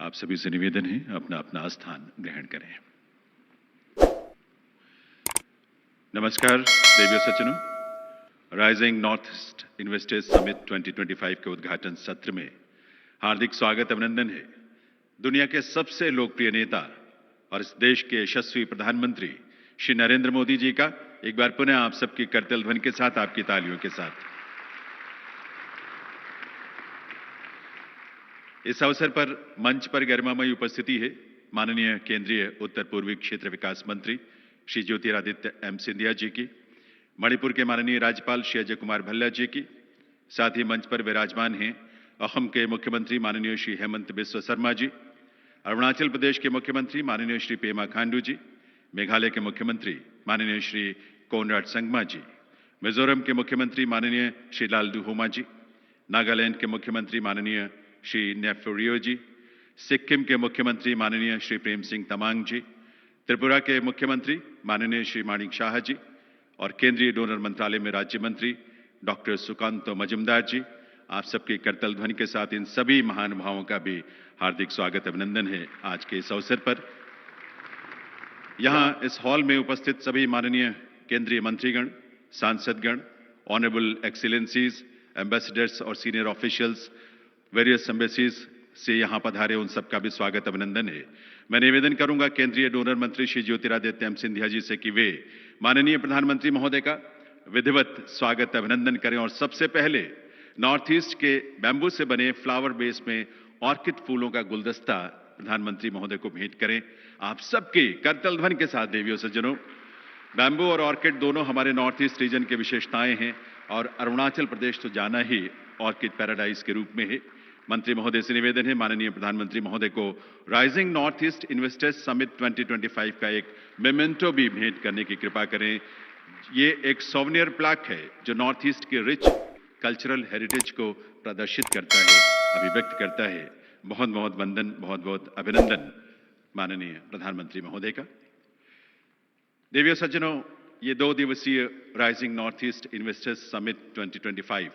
आप सभी से निवेदन है अपना अपना स्थान ग्रहण करें। नमस्कार देवियों सज्जनों, rising north east investors summit 2025 के उद्घाटन सत्र में हार्दिक स्वागत अभिनंदन है। दुनिया के सबसे लोकप्रिय नेता और इस देश के यशस्वी प्रधानमंत्री श्री नरेंद्र मोदी जी का एक बार पुनः आप सबकी करतल ध्वनि के साथ, आपकी तालियों के साथ इस अवसर पर मंच पर गरिमामयी उपस्थिति है माननीय केंद्रीय उत्तर पूर्वी क्षेत्र विकास मंत्री श्री ज्योतिरादित्य एम सिंधिया जी की, मणिपुर के माननीय राज्यपाल श्री अजय कुमार भल्ला जी की, साथ ही मंच पर विराजमान हैं असम के मुख्यमंत्री माननीय श्री हेमंत बिस्वा शर्मा जी, अरुणाचल प्रदेश के मुख्यमंत्री माननीय श्री पेमा खांडू जी, मेघालय के मुख्यमंत्री माननीय श्री कोनराड संगमा जी, मिजोरम के मुख्यमंत्री माननीय श्री लालदू होमा जी, नागालैंड के मुख्यमंत्री माननीय श्री नेफ्यू रियो जी, सिक्किम के मुख्यमंत्री माननीय श्री प्रेम सिंह तमांग जी, त्रिपुरा के मुख्यमंत्री माननीय श्री माणिक शाह जी और केंद्रीय डोनर मंत्रालय में राज्य मंत्री डॉक्टर सुकांतो मजुमदार जी, आप सबकी करतल ध्वनि के साथ इन सभी महानुभावों का भी हार्दिक स्वागत अभिनंदन है। आज के इस अवसर पर यहां इस हॉल में उपस्थित सभी माननीय केंद्रीय मंत्रीगण, सांसदगण, ऑनरेबल एक्सीलेंसीज, एम्बेसडर्स और सीनियर ऑफिशियल्स वेरियस एम्बेसीज से यहां पधारे उन सबका भी स्वागत अभिनंदन है। मैं निवेदन करूंगा केंद्रीय डोनर मंत्री श्री ज्योतिरादित्य एम सिंधिया जी से कि वे माननीय प्रधानमंत्री महोदय का विधिवत स्वागत अभिनंदन करें और सबसे पहले नॉर्थ ईस्ट के बैम्बू से बने फ्लावर बेस में ऑर्किड फूलों का गुलदस्ता प्रधानमंत्री महोदय को भेंट करें। आप सबकी करतल ध्वनि के साथ देवियों सज्जनों, बैम्बू और ऑर्किड दोनों हमारे नॉर्थ ईस्ट रीजन की विशेषताएं हैं और अरुणाचल प्रदेश तो जाना ही ऑर्किड पैराडाइज के रूप में है। मंत्री महोदय से निवेदन है माननीय प्रधानमंत्री महोदय को rising north east investors summit 2025 का एक मेमेंटो भी भेंट करने की कृपा करें। ये एक सोवेनियर प्लाक है जो नॉर्थ ईस्ट के रिच कल्चरल हेरिटेज को प्रदर्शित करता है, अभिव्यक्त करता है। बहुत बहुत वंदन, बहुत बहुत अभिनंदन माननीय प्रधानमंत्री महोदय का। देवियों सज्जनों, ये 2 दिवसीय rising north east investors summit 2025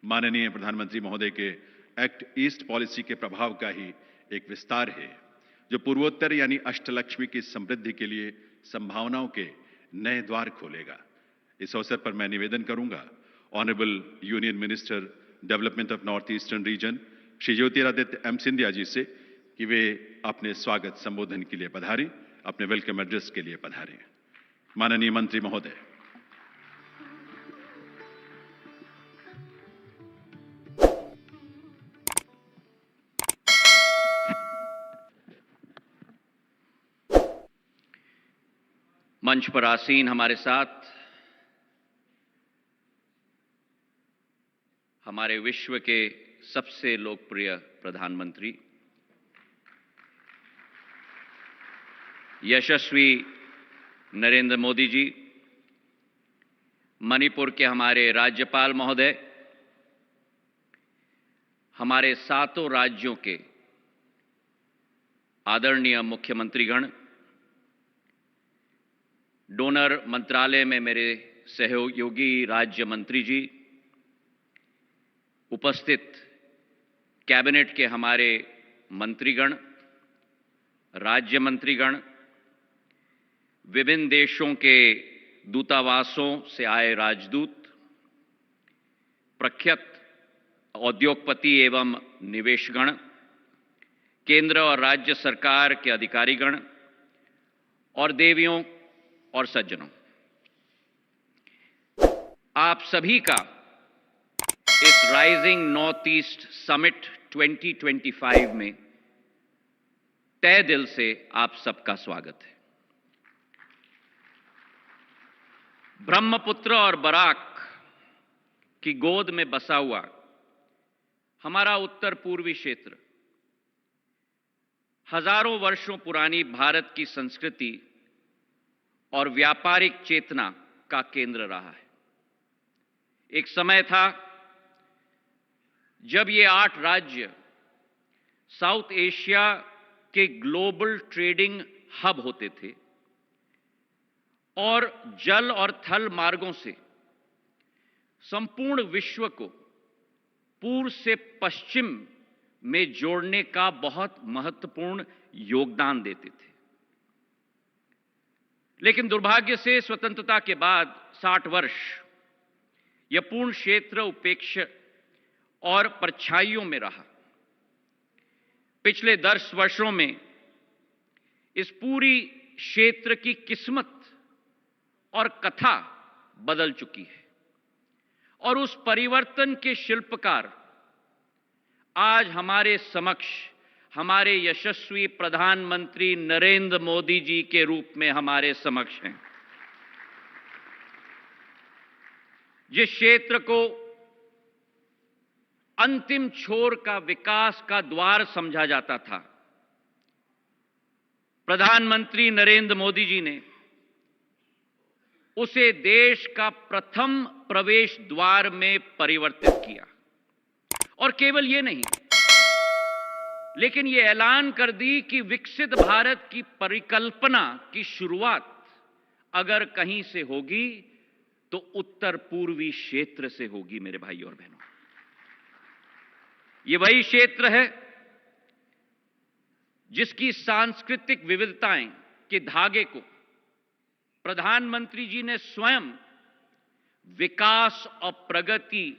माननीय प्रधानमंत्री महोदय के एक्ट ईस्ट पॉलिसी के प्रभाव का ही एक विस्तार है जो पूर्वोत्तर यानी अष्टलक्ष्मी की समृद्धि के लिए संभावनाओं के नए द्वार खोलेगा। इस अवसर पर मैं निवेदन करूंगा honourable union minister development of north eastern region Shri Jyotiraditya M Scindia ji से कि वे अपने स्वागत संबोधन के लिए पधारें, अपने वेलकम एड्रेस के लिए पधारें। माननीय मंत्री महोदय। मंच पर आसीन हमारे साथ हमारे विश्व के सबसे लोकप्रिय प्रधानमंत्री यशस्वी नरेंद्र मोदी जी, मणिपुर के हमारे राज्यपाल महोदय, हमारे 7 राज्यों के आदरणीय मुख्यमंत्रीगण, डोनर मंत्रालय में मेरे सहयोगी राज्य मंत्री जी, उपस्थित कैबिनेट के हमारे मंत्रीगण, राज्य मंत्रीगण, विभिन्न देशों के दूतावासों से आए राजदूत, प्रख्यात उद्योगपति एवं निवेशगण, केंद्र और राज्य सरकार के अधिकारीगण और देवियों और सज्जनों, आप सभी का इस राइजिंग नॉर्थ ईस्ट समिट 2025 में तहे दिल से आप सबका स्वागत है। ब्रह्मपुत्र और बराक की गोद में बसा हुआ हमारा उत्तर पूर्वी क्षेत्र हजारों वर्षों पुरानी भारत की संस्कृति और व्यापारिक चेतना का केंद्र रहा है। एक समय था जब ये 8 राज्य साउथ एशिया के ग्लोबल ट्रेडिंग हब होते थे और जल और थल मार्गों से संपूर्ण विश्व को पूर्व से पश्चिम में जोड़ने का बहुत महत्वपूर्ण योगदान देते थे। लेकिन दुर्भाग्य से स्वतंत्रता के बाद 60 वर्ष यह पूर्ण क्षेत्र उपेक्षा और परछाइयों में रहा। पिछले 10 वर्षों में इस पूरी क्षेत्र की किस्मत और कथा बदल चुकी है और उस परिवर्तन के शिल्पकार आज हमारे समक्ष हमारे यशस्वी प्रधानमंत्री नरेंद्र मोदी जी के रूप में हमारे समक्ष हैं। जिस क्षेत्र को अंतिम छोर का विकास का द्वार समझा जाता था, प्रधानमंत्री नरेंद्र मोदी जी ने उसे देश का प्रथम प्रवेश द्वार में परिवर्तित किया। और केवल ये नहीं, लेकिन ये ऐलान कर दी कि विकसित भारत की परिकल्पना की शुरुआत अगर कहीं से होगी तो उत्तर पूर्वी क्षेत्र से होगी। मेरे भाइयों और बहनों, ये वही क्षेत्र है जिसकी सांस्कृतिक विविधताएं के धागे को प्रधानमंत्री जी ने स्वयं विकास और प्रगति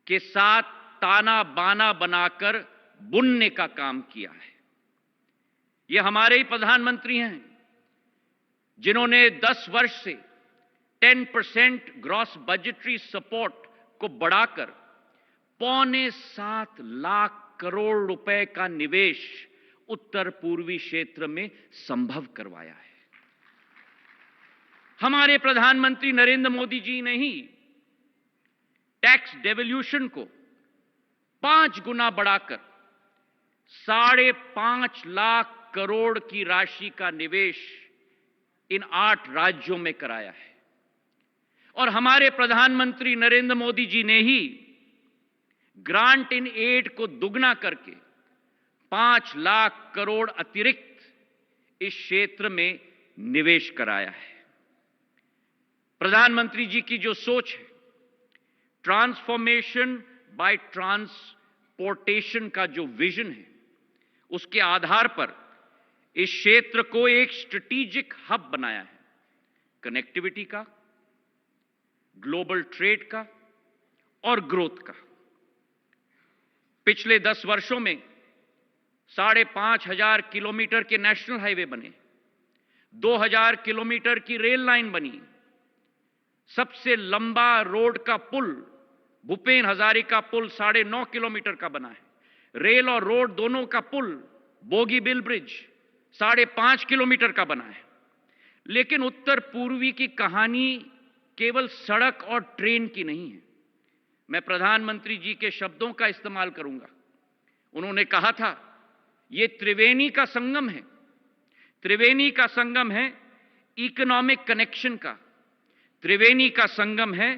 के साथ ताना बाना बनाकर बुनने का काम किया है। ये हमारे ही प्रधानमंत्री हैं जिन्होंने 10 वर्ष से 10% ग्रॉस बजटरी सपोर्ट को बढ़ाकर 6.25 लाख करोड़ रुपए का निवेश उत्तर पूर्वी क्षेत्र में संभव करवाया है। हमारे प्रधानमंत्री नरेंद्र मोदी जी ने ही टैक्स डेवल्यूशन को 5 गुना बढ़ाकर 5.5 लाख करोड़ की राशि का निवेश इन 8 राज्यों में कराया है। और हमारे प्रधानमंत्री नरेंद्र मोदी जी ने ही ग्रांट इन एड को दुगना करके 5 लाख करोड़ अतिरिक्त इस क्षेत्र में निवेश कराया है। प्रधानमंत्री जी की जो सोच है, ट्रांसफॉर्मेशन बाय ट्रांसपोर्टेशन का जो विजन है, उसके आधार पर इस क्षेत्र को एक स्ट्रेटेजिक हब बनाया है, कनेक्टिविटी का, ग्लोबल ट्रेड का और ग्रोथ का। पिछले 10 वर्षों में 5,500 किलोमीटर के नेशनल हाईवे बने, 2,000 किलोमीटर की रेल लाइन बनी, सबसे लंबा रोड का पुल भूपेन हजारिका पुल 9.5 किलोमीटर का बना है। रेल और रोड दोनों का पुल बोगीबिल ब्रिज 5.5 किलोमीटर का बना है। लेकिन उत्तर पूर्वी की कहानी केवल सड़क और ट्रेन की नहीं है। मैं प्रधानमंत्री जी के शब्दों का इस्तेमाल करूंगा। उन्होंने कहा था, यह त्रिवेणी का संगम है। त्रिवेणी का संगम है इकोनॉमिक कनेक्शन का, त्रिवेणी का संगम है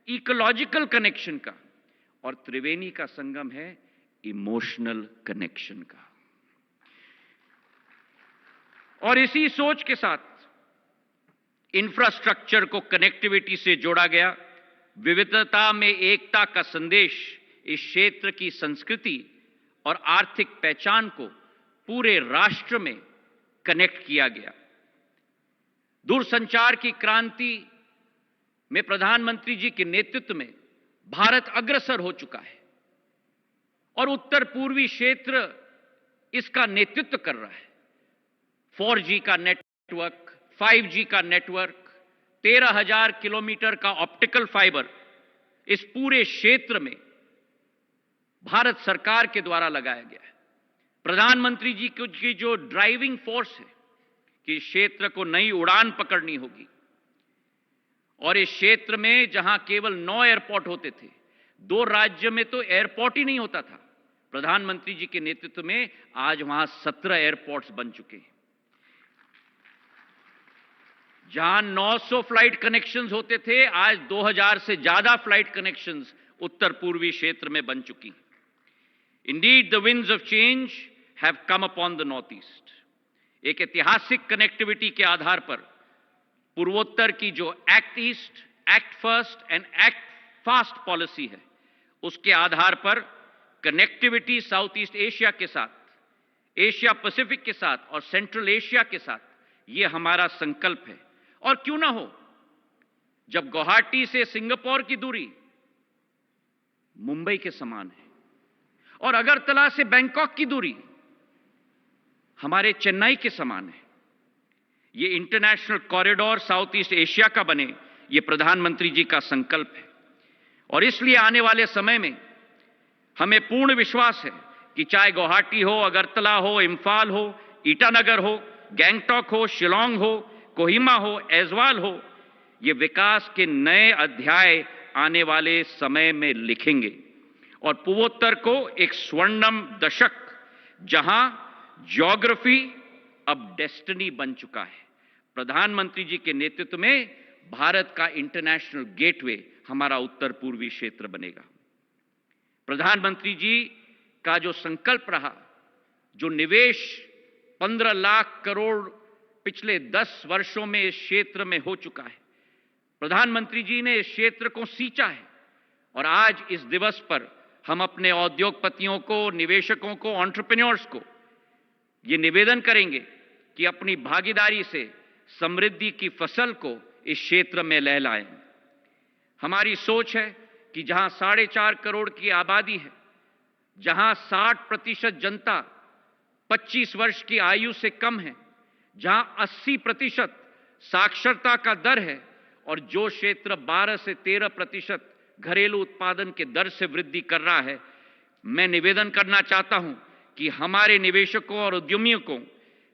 इकोलॉजिकल कनेक्शन का, और त्रिवेणी का संगम है इमोशनल कनेक्शन का। और इसी सोच के साथ इंफ्रास्ट्रक्चर को कनेक्टिविटी से जोड़ा गया। विविधता में एकता का संदेश इस क्षेत्र की संस्कृति और आर्थिक पहचान को पूरे राष्ट्र में कनेक्ट किया गया। दूरसंचार की क्रांति में प्रधानमंत्री जी के नेतृत्व में भारत अग्रसर हो चुका है और उत्तर पूर्वी क्षेत्र इसका नेतृत्व कर रहा है। 4G का नेटवर्क, 5G का नेटवर्क, 13,000 किलोमीटर का ऑप्टिकल फाइबर इस पूरे क्षेत्र में भारत सरकार के द्वारा लगाया गया है। प्रधानमंत्री जी की जो ड्राइविंग फोर्स है कि इस क्षेत्र को नई उड़ान पकड़नी होगी, और इस क्षेत्र में जहां केवल 9 एयरपोर्ट होते थे, 2 राज्य में तो एयरपोर्ट ही नहीं होता था, प्रधानमंत्री जी के नेतृत्व में आज वहां 17 एयरपोर्ट्स बन चुके हैं। जहां 900 फ्लाइट कनेक्शंस होते थे, आज 2000 से ज्यादा फ्लाइट कनेक्शंस उत्तर पूर्वी क्षेत्र में बन चुकी। Indeed the winds of change have come upon the north east. एक ऐतिहासिक कनेक्टिविटी के आधार पर पूर्वोत्तर की जो act east, act first and act fast policy है, उसके आधार पर कनेक्टिविटी साउथ ईस्ट एशिया के साथ, एशिया पैसिफिक के साथ और सेंट्रल एशिया के साथ, यह हमारा संकल्प है। और क्यों ना हो, जब गुवाहाटी से सिंगापुर की दूरी मुंबई के समान है और अगरतला से बैंकॉक की दूरी हमारे चेन्नई के समान है, ये international corridor south east Asia का बने, ये प्रधानमंत्री जी का संकल्प है। और इसलिए आने वाले समय में हमें पूर्ण विश्वास है कि चाहे गुवाहाटी हो, अगरतला हो, इम्फाल हो, ईटानगर हो, गैंगटॉक हो, शिलोंग हो, कोहिमा हो, ऐजवाल हो, ये विकास के नए अध्याय आने वाले समय में लिखेंगे और पूर्वोत्तर को एक स्वर्णिम दशक, जहां ज्योग्राफी अब डेस्टिनी बन चुका है, प्रधानमंत्री जी के नेतृत्व में भारत का इंटरनेशनल गेटवे हमारा उत्तर पूर्वी क्षेत्र बनेगा। प्रधानमंत्री जी का जो संकल्प रहा, जो निवेश 15 लाख करोड़ पिछले 10 वर्षों में इस क्षेत्र में हो चुका है, प्रधानमंत्री जी ने इस क्षेत्र को सींचा है। और आज इस दिवस पर हम अपने उद्योगपतियों को, निवेशकों को, एंटरप्रेन्योर्स को ये निवेदन करेंगे कि अपनी भागीदारी से समृद्धि की फसल को इस क्षेत्र में लहलाएं। हमारी सोच है कि जहां 4.5 करोड़ की आबादी है, जहां 60% जनता 25 वर्ष की आयु से कम है, जहां 80% साक्षरता का दर है और जो क्षेत्र 12 से 13% घरेलू उत्पादन के दर से वृद्धि कर रहा है, मैं निवेदन करना चाहता हूं कि हमारे निवेशकों और उद्यमियों को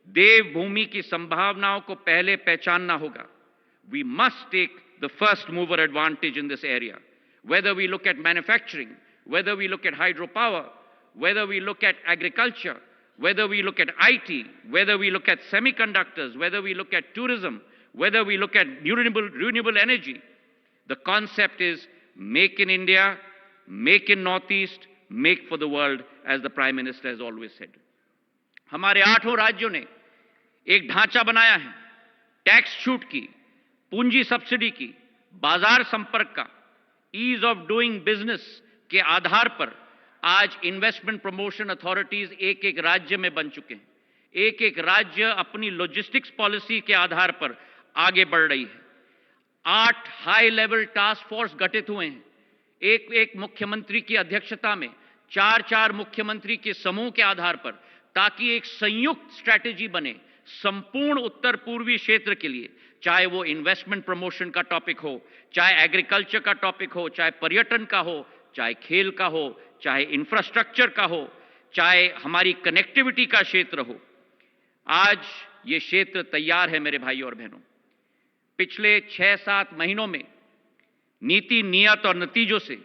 देवभूमि की संभावनाओं को पहले पहचानना होगा। We must take the first mover advantage in this area. Whether we look at manufacturing, whether we look at hydropower, whether we look at agriculture, whether we look at IT, whether we look at semiconductors, whether we look at tourism, whether we look at renewable energy, the concept is make in India, make in Northeast, make for the world, as the Prime Minister has always said. हमारे 8 राज्यों ने एक ढांचा बनाया है, tax छूट की, पूंजी सब्सिडी की, बाजार संपर्क का, ईज ऑफ डूइंग बिजनेस के आधार पर आज इन्वेस्टमेंट प्रमोशन अथॉरिटीज एक एक राज्य में बन चुके हैं। एक एक राज्य अपनी लॉजिस्टिक्स पॉलिसी के आधार पर आगे बढ़ रही है। 8 हाई लेवल टास्क फोर्स गठित हुए हैं, एक एक मुख्यमंत्री की अध्यक्षता में 4-4 मुख्यमंत्री के समूह के आधार पर, ताकि एक संयुक्त स्ट्रैटेजी बने संपूर्ण उत्तर पूर्वी क्षेत्र के लिए, चाहे वो इन्वेस्टमेंट प्रमोशन का टॉपिक हो, चाहे एग्रीकल्चर का टॉपिक हो, चाहे पर्यटन का हो, चाहे खेल का हो, चाहे इंफ्रास्ट्रक्चर का हो, चाहे हमारी कनेक्टिविटी का क्षेत्र हो। आज ये क्षेत्र तैयार है मेरे भाइयों और बहनों। पिछले 6-7 महीनों में नीति, नियत और नतीजों से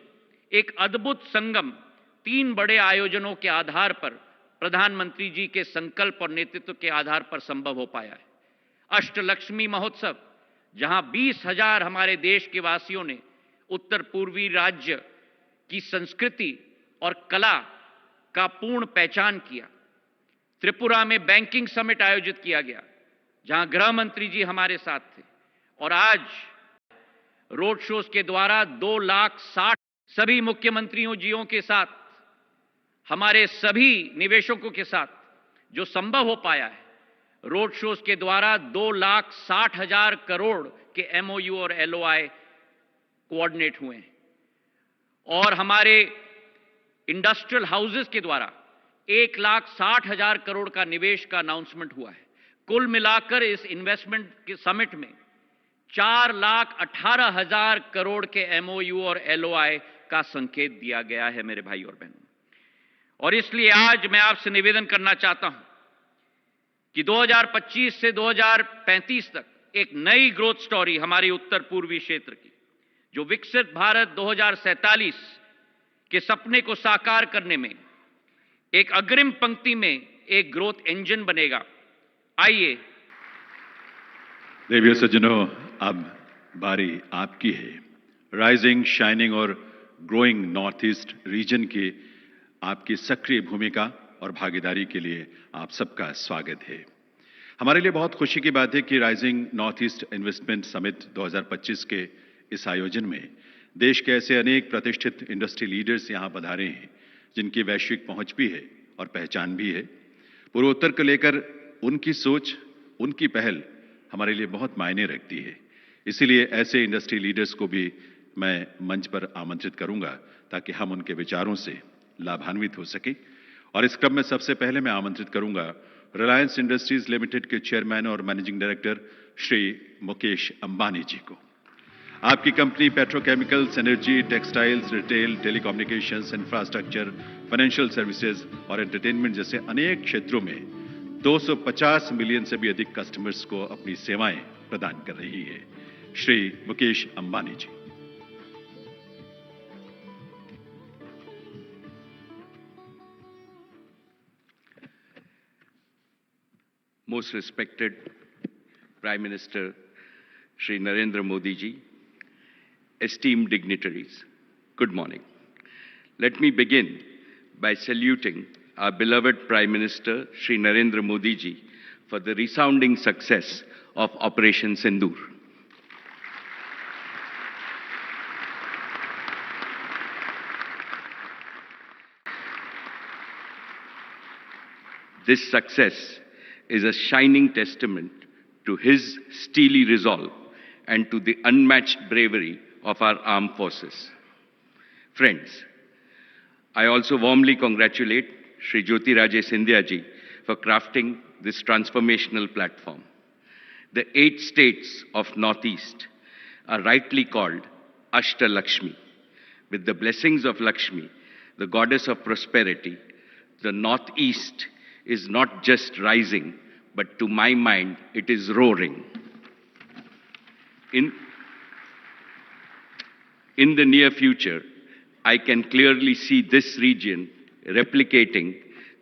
एक अद्भुत संगम 3 बड़े आयोजनों के आधार पर, प्रधानमंत्री जी के संकल्प और नेतृत्व के आधार पर संभव हो पाया है। अष्टलक्ष्मी महोत्सव, जहां 20,000 हमारे देश के वासियों ने उत्तर पूर्वी राज्य की संस्कृति और कला का पूर्ण पहचान किया। त्रिपुरा में बैंकिंग समिट आयोजित किया गया, जहां गृह मंत्री जी हमारे साथ थे। और आज रोड शोज के द्वारा 2,60,000 सभी मुख्यमंत्रियों जियों के साथ, हमारे सभी निवेशकों के साथ जो संभव हो पाया है, रोड शोज के द्वारा 2,60,000 करोड़ के एमओयू और एलओआई कोऑर्डिनेट हुए हैं। और हमारे इंडस्ट्रियल हाउसेस के द्वारा 1,60,000 करोड़ का निवेश का अनाउंसमेंट हुआ है। कुल मिलाकर इस इन्वेस्टमेंट के समिट में 4,18,000 करोड़ के एमओयू और एलओआई का संकेत दिया गया है मेरे भाई और बहनों। और इसलिए आज मैं आपसे निवेदन करना चाहता हूं कि 2025 से 2035 तक एक नई ग्रोथ स्टोरी हमारी उत्तर पूर्वी क्षेत्र की, जो विकसित भारत 2047 के सपने को साकार करने में एक अग्रिम पंक्ति में एक ग्रोथ इंजन बनेगा। आइए देवियों सज्जनों, अब बारी आपकी है। राइजिंग, शाइनिंग और ग्रोइंग नॉर्थ ईस्ट रीजन की आपकी सक्रिय भूमिका और भागीदारी के लिए आप सबका स्वागत है। हमारे लिए बहुत खुशी की बात है कि rising north east investment summit 2025 के इस आयोजन में देश के ऐसे अनेक प्रतिष्ठित इंडस्ट्री लीडर्स यहां पधारे हैं, जिनकी वैश्विक पहुंच भी है और पहचान भी है। पूर्वोत्तर को लेकर उनकी सोच, उनकी पहल हमारे लिए बहुत मायने रखती है। इसीलिए ऐसे इंडस्ट्री लीडर्स को भी मैं मंच पर आमंत्रित करूंगा ताकि हम उनके विचारों से लाभान्वित हो सकें। और इस क्रम में सबसे पहले मैं आमंत्रित करूंगा रिलायंस इंडस्ट्रीज लिमिटेड के चेयरमैन और मैनेजिंग डायरेक्टर श्री मुकेश अंबानी जी को। आपकी company petrochemicals, energy, textiles, retail, telecommunications, infrastructure, financial services और एंटरटेनमेंट जैसे अनेक क्षेत्रों में 250 मिलियन से भी अधिक कस्टमर्स को अपनी सेवाएं प्रदान कर रही है। श्री मुकेश अंबानी जी। Most respected Prime Minister Shri Narendra Modi ji, esteemed dignitaries, good morning. Let me begin by saluting our beloved Prime Minister Shri Narendra Modi ji for the resounding success of Operation Sindoor. This success is a shining testament to his steely resolve and to the unmatched bravery of our armed forces. Friends, I also warmly congratulate Shri Jyotirajy Scindia ji for crafting this transformational platform. The 8 states of Northeast are rightly called Ashtalakshmi. With the blessings of Lakshmi, the goddess of prosperity, the Northeast is not just rising, but to my mind, it is roaring. In the near future, I can clearly see this region replicating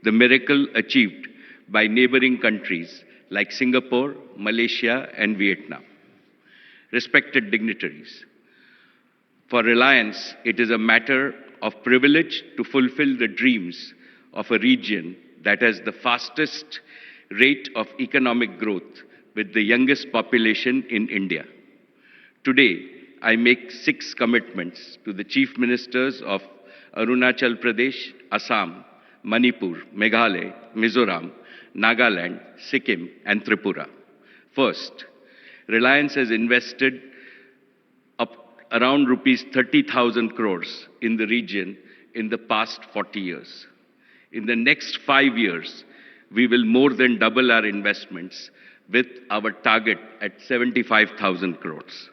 the miracle achieved by neighboring countries like Singapore, Malaysia, and Vietnam. Respected dignitaries, for Reliance, it is a matter of privilege to fulfill the dreams of a region that has the fastest rate of economic growth with the youngest population in India. Today, I make 6 commitments to the Chief Ministers of Arunachal Pradesh, Assam, Manipur, Meghalaya, Mizoram, Nagaland, Sikkim, and Tripura. First, Reliance has invested around rupees 30,000 crores in the region in the past 40 years. In the next 5 years, we will more than double our investments with our target at 75,000 crores.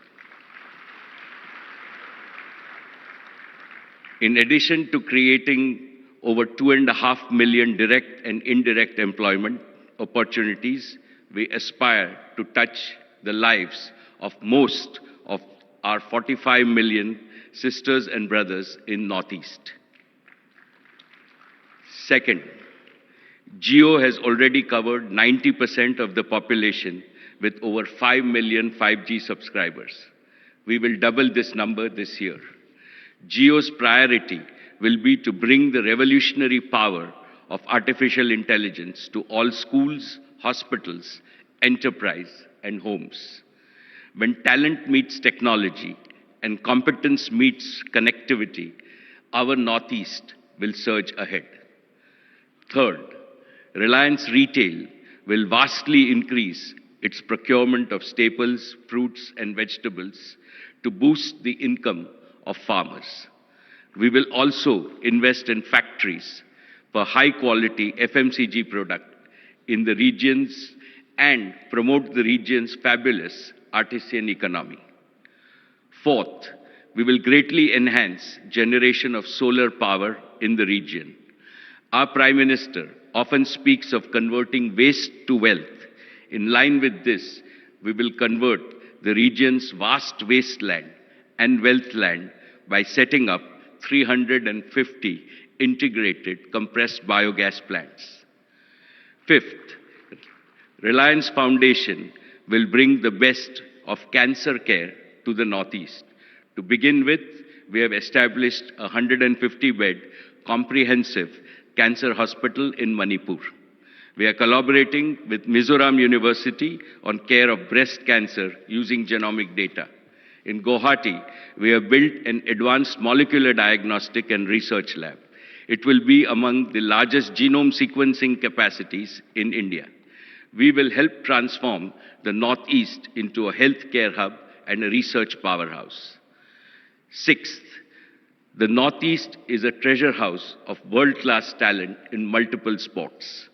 In addition to creating over 2.5 million direct and indirect employment opportunities, we aspire to touch the lives of most of our 45 million sisters and brothers in Northeast. Second, Jio has already covered 90% of the population with over 5 million 5G subscribers. We will double this number this year. Jio's priority will be to bring the revolutionary power of artificial intelligence to all schools, hospitals, enterprise, and homes. When talent meets technology and competence meets connectivity, our Northeast will surge ahead. Third, Reliance Retail will vastly increase its procurement of staples, fruits, and vegetables to boost the income of farmers. We will also invest in factories for high-quality FMCG product in the regions and promote the region's fabulous artisan economy. Fourth, we will greatly enhance generation of solar power in the region. Our Prime Minister often speaks of converting waste to wealth. In line with this, we will convert the region's vast wasteland and wealth land by setting up 350 integrated compressed biogas plants. Fifth, Reliance Foundation will bring the best of cancer care to the Northeast. To begin with, we have established a 150-bed comprehensive cancer hospital in Manipur. We are collaborating with Mizoram University on care of breast cancer using genomic data. In Guwahati, we have built an advanced molecular diagnostic and research lab. It will be among the largest genome sequencing capacities in India. We will help transform the Northeast into a healthcare hub and a research powerhouse. Sixth, the Northeast is a treasure house of world-class talent in multiple sports.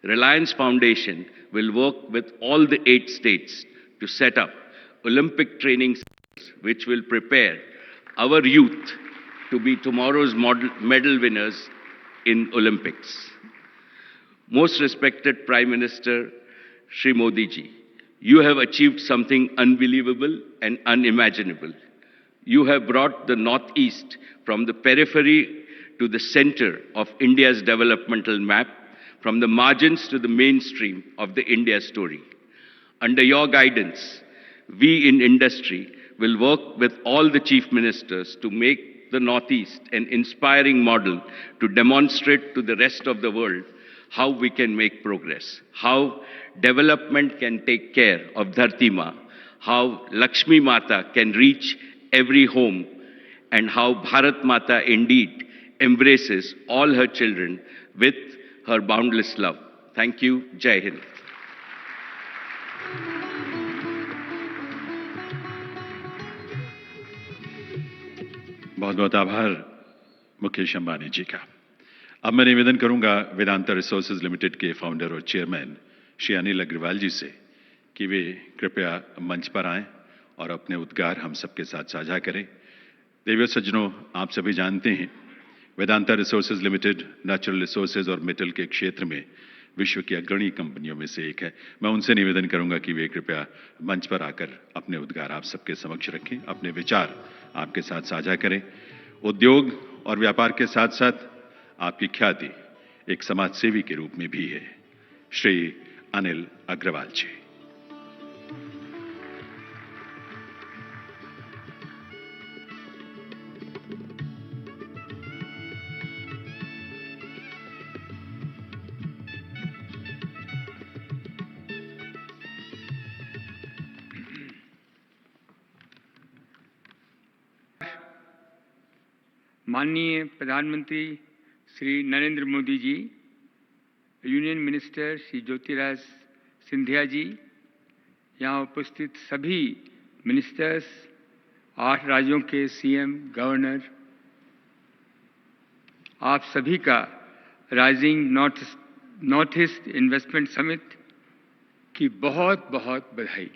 Reliance Foundation will work with all the 8 states to set up Olympic training centers which will prepare our youth to be tomorrow's medal winners in Olympics. Most respected Prime Minister Shri Modi ji, you have achieved something unbelievable and unimaginable. You have brought the Northeast from the periphery to the center of India's developmental map, from the margins to the mainstream of the India story. Under your guidance, we in industry will work with all the chief ministers to make the Northeast an inspiring model to demonstrate to the rest of the world how we can make progress, how development can take care of Dharti Ma, how Lakshmi Mata can reach every home, and how Bharat Mata indeed embraces all her children with her boundless love. Thank you. Jai Hind. बहुत बहुत आभार मुकेश अंबानी जी का। अब मैं निवेदन करूंगा Vedanta resources limited के founder और चेयरमैन श्री अनिल अग्रवाल जी से कि वे कृपया मंच पर आएं और अपने उद्गार हम सबके साथ साझा करें। देवियों सज्जनों, आप सभी जानते हैं Vedanta resources limited natural resources और मेटल के क्षेत्र में विश्व की अग्रणी कंपनियों में से एक है। मैं उनसे निवेदन करूंगा कि वे कृपया मंच पर आकर अपने उद्गार आप सबके समक्ष रखें, अपने विचार आपके साथ साझा करें। उद्योग और व्यापार के साथ साथ आपकी ख्याति एक समाज सेवी के रूप में भी है। श्री अनिल अग्रवाल जी। माननीय प्रधानमंत्री श्री नरेंद्र मोदी जी, यूनियन मिनिस्टर श्री ज्योतिराज सिंधिया जी, यहाँ उपस्थित सभी मिनिस्टर्स, 8 राज्यों के सीएम, गवर्नर, आप सभी का rising north east investment summit की बहुत बहुत बधाई।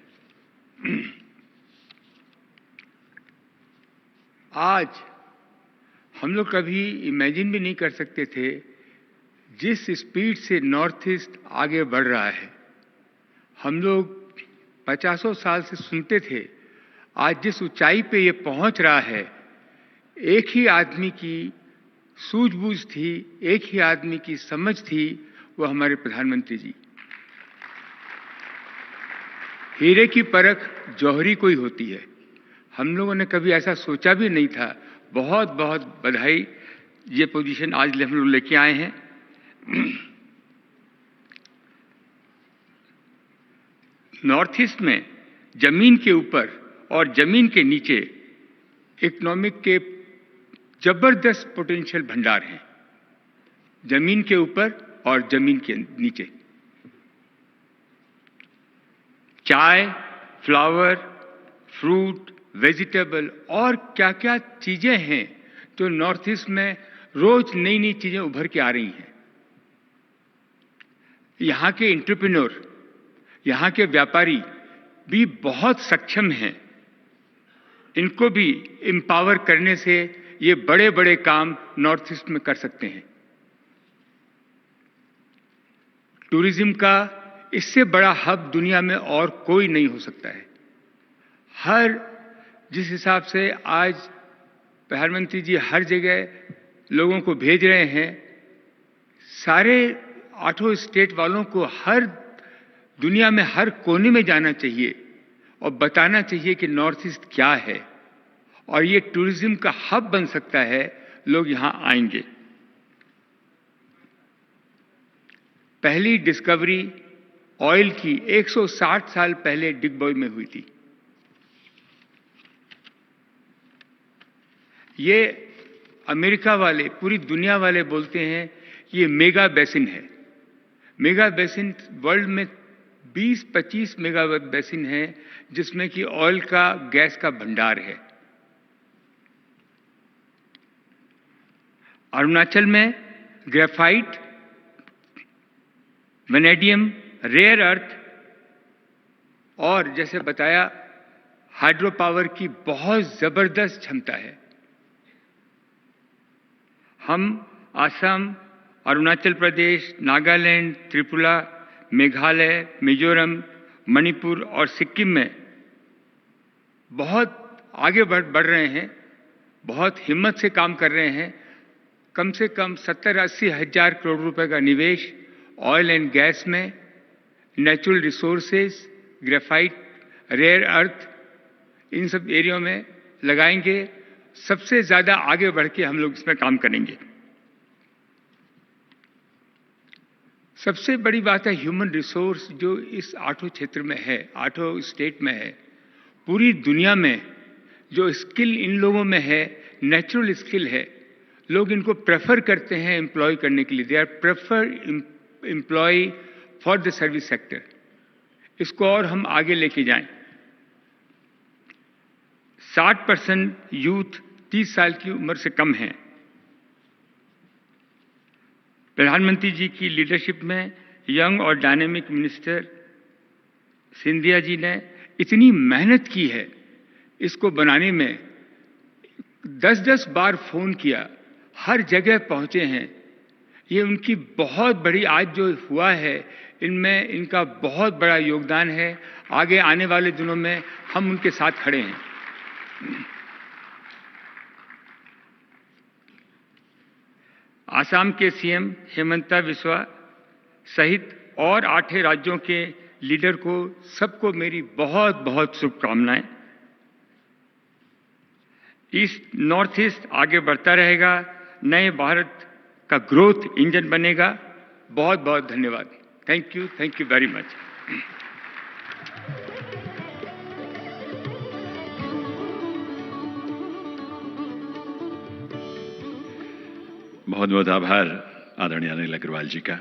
आज हम लोग कभी इमेजिन भी नहीं कर सकते थे जिस स्पीड से नॉर्थ ईस्ट आगे बढ़ रहा है। हम लोग 50 साल से सुनते थे, आज जिस ऊंचाई पे ये पहुंच रहा है, एक ही आदमी की सूझबूझ थी, एक ही आदमी की समझ थी, वो हमारे प्रधानमंत्री जी। हीरे की परख जौहरी को ही होती है। हम लोगों ने कभी ऐसा सोचा भी नहीं था। बहुत बहुत बधाई, ये पोजीशन आज हम लोग लेके आए हैं। नॉर्थ ईस्ट में जमीन के ऊपर और जमीन के नीचे इकोनॉमिक के जबरदस्त पोटेंशियल भंडार हैं। जमीन के ऊपर और जमीन के नीचे चाय, फ्लावर, फ्रूट, वेजिटेबल और क्या क्या चीजें हैं जो नॉर्थ ईस्ट में रोज नई नई चीजें उभर के आ रही हैं। यहाँ के एंटरप्रेन्योर, यहाँ के व्यापारी भी बहुत सक्षम हैं। इनको भी एम्पावर करने से ये बड़े बड़े काम नॉर्थ ईस्ट में कर सकते हैं। टूरिज्म का इससे बड़ा हब दुनिया में और कोई नहीं हो सकता है। जिस हिसाब से आज प्रधानमंत्री जी हर जगह लोगों को भेज रहे हैं, सारे 8 स्टेट वालों को हर दुनिया में हर कोने में जाना चाहिए और बताना चाहिए कि नॉर्थ ईस्ट क्या है और ये टूरिज्म का हब बन सकता है। लोग यहां आएंगे। पहली डिस्कवरी ऑयल की 160 साल पहले डिगबॉय में हुई थी। ये अमेरिका वाले, पूरी दुनिया वाले बोलते हैं ये मेगा बेसिन है। मेगा बेसिन वर्ल्ड में 20-25 मेगा बेसिन है जिसमें कि ऑयल का, गैस का भंडार है। अरुणाचल में ग्रेफाइट, वेनेडियम, रेयर अर्थ और जैसे बताया हाइड्रो पावर की बहुत जबरदस्त क्षमता है। हम असम, अरुणाचल प्रदेश, नागालैंड, त्रिपुरा, मेघालय, मिजोरम, मणिपुर और सिक्किम में बहुत आगे बढ़ रहे हैं, बहुत हिम्मत से काम कर रहे हैं। कम से कम 70-80 हजार करोड़ रुपए का निवेश ऑयल एंड गैस में, natural resources, graphite, rare earth, इन सब एरिया में लगाएंगे। सबसे ज्यादा आगे बढ़ के हम लोग इसमें काम करेंगे। सबसे बड़ी बात है ह्यूमन रिसोर्स जो इस 8 क्षेत्र में है, 8 स्टेट में है। पूरी दुनिया में जो स्किल इन लोगों में है, नेचुरल स्किल है, लोग इनको प्रेफर करते हैं एम्प्लॉय करने के लिए। They are prefer employ for the service sector. इसको और हम आगे लेके जाएं। 60% यूथ 30 साल की उम्र से कम है। प्रधानमंत्री जी की लीडरशिप में यंग और डायनेमिक मिनिस्टर सिंधिया जी ने इतनी मेहनत की है इसको बनाने में। 10-10 बार फोन किया, हर जगह पहुंचे हैं। ये उनकी बहुत बड़ी, आज जो हुआ है इनमें इनका बहुत बड़ा योगदान है। आगे आने वाले दिनों में हम उनके साथ खड़े हैं। आसाम के सीएम हेमंता बिस्वा सहित और 8 राज्यों के लीडर को, सबको मेरी बहुत बहुत शुभकामनाएं। नॉर्थ ईस्ट आगे बढ़ता रहेगा, नए भारत का ग्रोथ इंजन बनेगा। बहुत बहुत धन्यवाद। Thank you very much. बहुत बहुत आभार आदरणीय अनिल अग्रवाल जी का।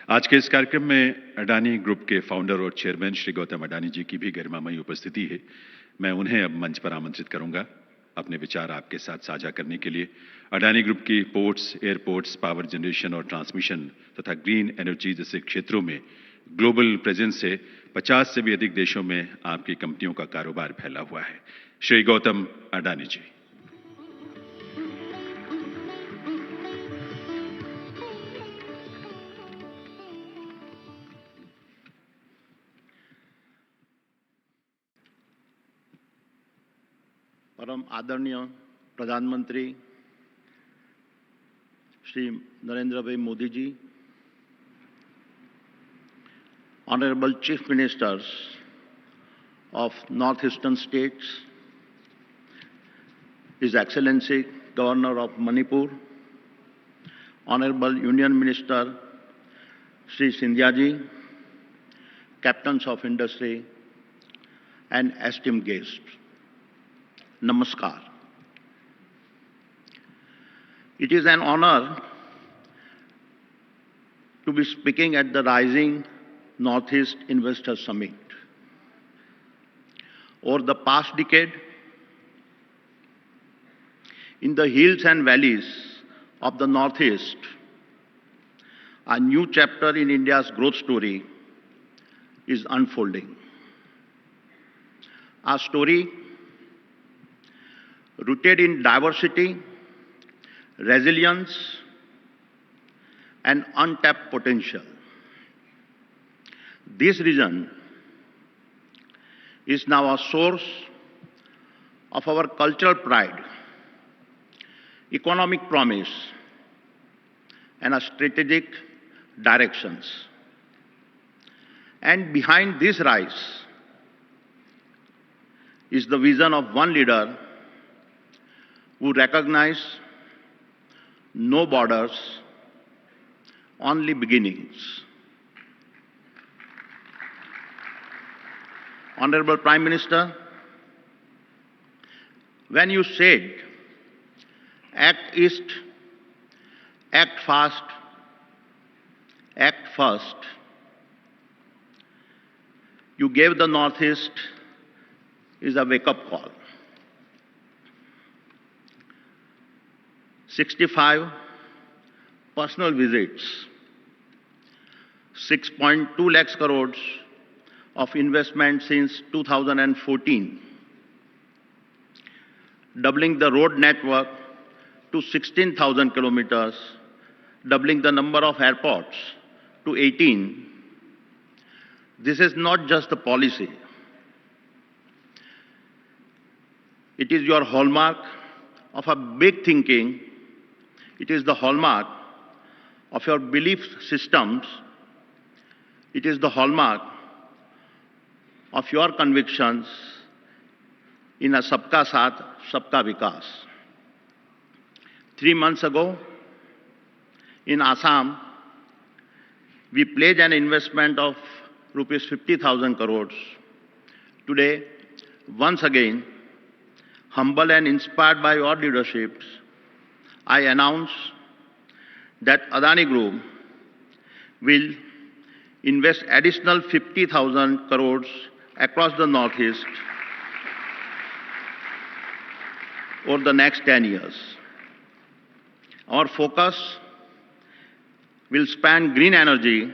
आज के इस कार्यक्रम में अडानी ग्रुप के फाउंडर और चेयरमैन श्री गौतम अडानी जी की भी गरिमामयी उपस्थिति है। मैं उन्हें अब मंच पर आमंत्रित करूंगा अपने विचार आपके साथ साझा करने के लिए। अडानी ग्रुप की पोर्ट्स, एयरपोर्ट्स, पावर जनरेशन और ट्रांसमिशन तथा ग्रीन एनर्जी जैसे क्षेत्रों में ग्लोबल प्रेजेंस से 50 से भी अधिक देशों में आपकी कंपनियों का कारोबार फैला हुआ है। श्री गौतम अडानी जी। परम आदरणीय प्रधानमंत्री Shri Narendra Bhai Modi ji, honourable chief ministers of north eastern states, his excellency governor of Manipur, honourable union minister Shri Scindia ji, captains of industry and esteemed guest, Namaskar. It is an honor to be speaking at the Rising Northeast Investor Summit. Over the past decade, in the hills and valleys of the Northeast, a new chapter in India's growth story is unfolding. A story rooted in diversity, resilience, and untapped potential. This region is now a source of our cultural pride, economic promise, and a strategic directions. And behind this rise is the vision of one leader who recognizes no borders, only beginnings. Honorable Prime Minister, when you said Act East, act fast, act first. You gave the Northeast is a wake-up call. 65 personal visits, 6.2 lakhs crores of investment since 2014, doubling the road network to 16,000 kilometers, doubling the number of airports to 18. This is not just a policy. It is your hallmark of a big thinking. It is the hallmark of your belief systems. It is the hallmark of your convictions in a Sabka Saath, Sabka Vikas. 3 months ago, in Assam, we pledged an investment of rupees 50,000 crores. Today, once again, humble and inspired by your leadership, I announce that Adani Group will invest additional 50,000 crores across the Northeast over the next 10 years. Our focus will span green energy,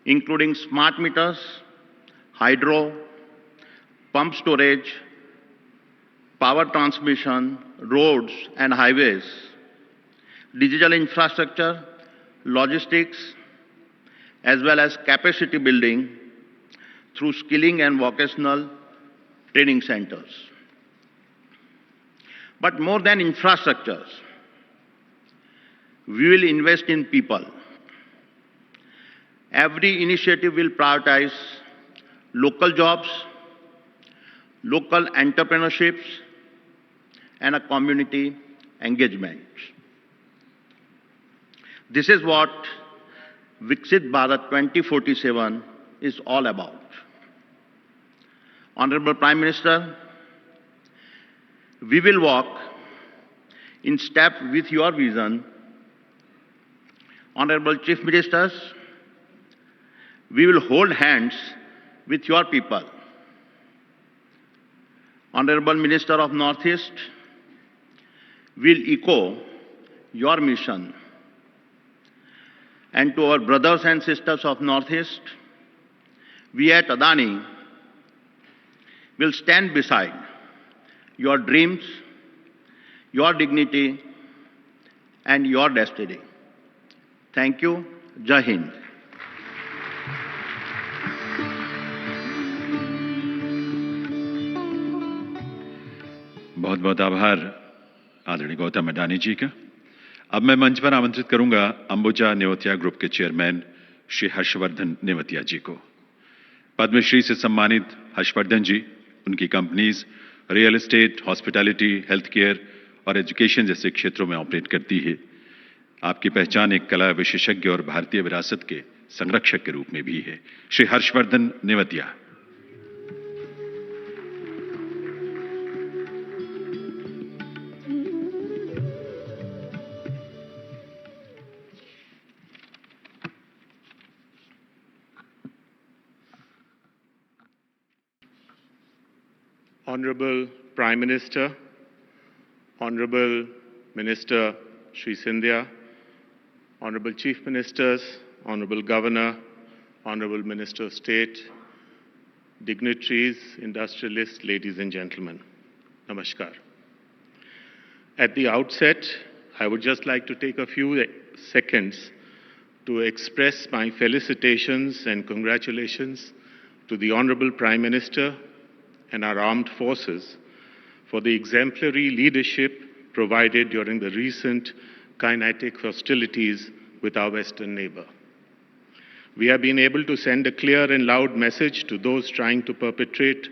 including smart meters, hydro, pump storage, power transmission, roads and highways, digital infrastructure, logistics, as well as capacity building through skilling and vocational training centers. But more than infrastructures, we will invest in people. Every initiative will prioritize local jobs, local entrepreneurships, and a community engagement. This is what Viksit Bharat 2047 is all about. Honorable Prime Minister, we will walk in step with your vision. Honorable Chief Ministers, we will hold hands with your people. Honorable Minister of Northeast, will echo your mission. And to our brothers and sisters of Northeast, we at Adani will stand beside your dreams, your dignity, and your destiny. Thank you. Jai Hind. बहुत बहुत आभार आदरणीय गौतम अडानी जी का। अब मैं मंच पर आमंत्रित करूंगा अंबुजा नेवतिया ग्रुप के चेयरमैन श्री हर्षवर्धन नेवतिया जी को। पद्मश्री से सम्मानित हर्षवर्धन जी उनकी companies real estate, hospitality, health care और एजुकेशन जैसे क्षेत्रों में ऑपरेट करती है। आपकी पहचान एक कला विशेषज्ञ और भारतीय विरासत के संरक्षक के रूप में भी है। Shri Harshvardhan Nevatia. Honorable Prime Minister, Honorable Minister Shri Scindia, Honorable Chief Ministers, Honorable Governor, Honorable Minister of State, dignitaries, industrialists, ladies and gentlemen, Namaskar. At the outset, I would just like to take a few seconds to express my felicitations and congratulations to the Honorable Prime Minister and our armed forces for the exemplary leadership provided during the recent kinetic hostilities with our western neighbor. We have been able to send a clear and loud message to those trying to perpetrate